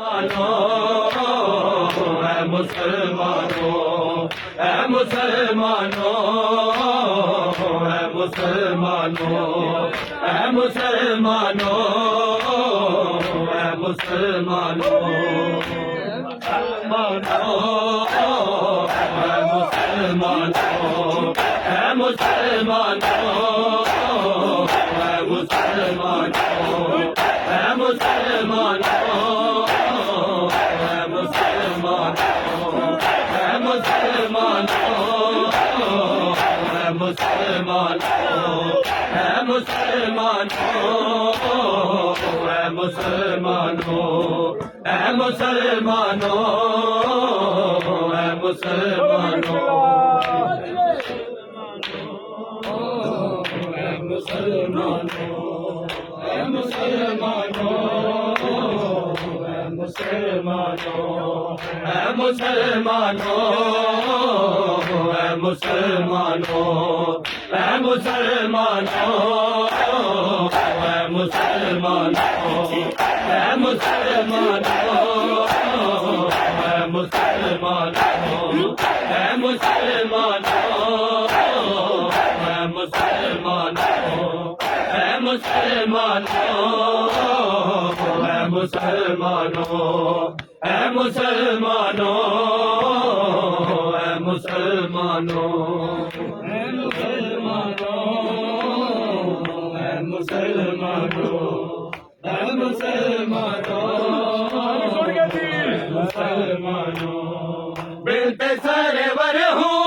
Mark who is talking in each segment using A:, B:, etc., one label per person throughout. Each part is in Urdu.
A: مسلمانوں اے مسلمانوں اے مسلمانوں اے مسلمانوں اے مسلمانوں اے مسلمانوں اے مسلمانوں اے مسلمانوں بلتے سرور ہوں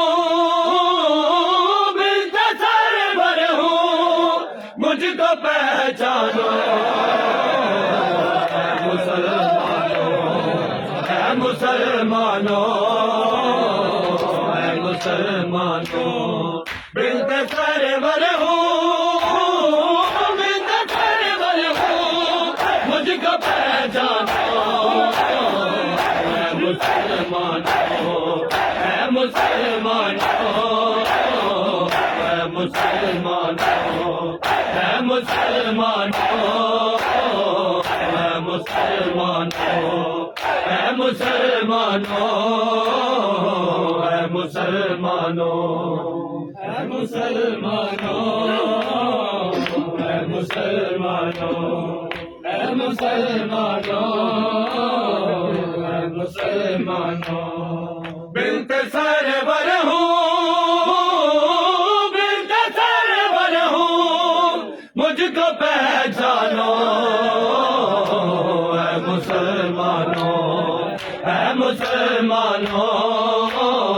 A: بلتے سرور ہوں مجھ کو پہچانو اے مسلمانوں اے مسلمانوں بلتے سرور ہوں بلتے سرور ہوں مجھ کو پہچانو بلتے سرور ہوں بلتے سرور ہوں مجھ کو پہچانو اے مسلمانوں اے مسلمانوں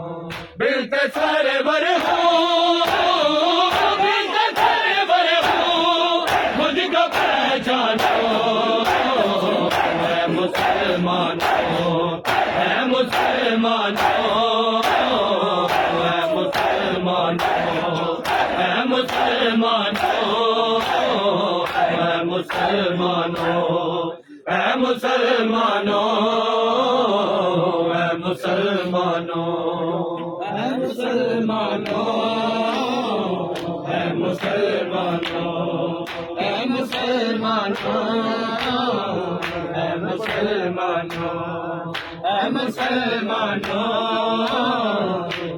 A: اے مسلمانوں بلتے سرور ہوں بلتے سرور ہوں مجھ کو پہچانو اے مسلمانوں اے مسلمانوں اے مسلمانوں اے مسلمانوں اے مسلمانوں اے مسلمانوں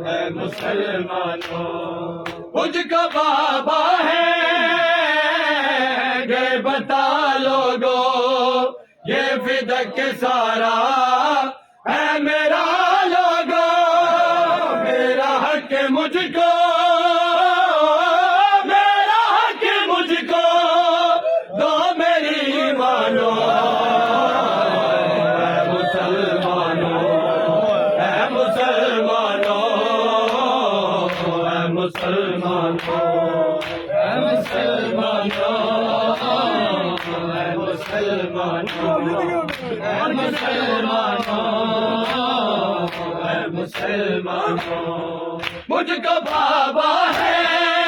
A: اے مسلمانوں مجھ کو بابا ہے گئے بتا لوگو یہ فدق سارا ہے میرا لوگو میرا حق مجھ کو میرا حق مجھ کو دو میری مانو اے مسلمانوں اے مسلمانوں اے مسلمانوں اے مسلمانوں اے مسلمانوں اے مسلمانوں اے مسلمانوں مجھ کو بابا ہے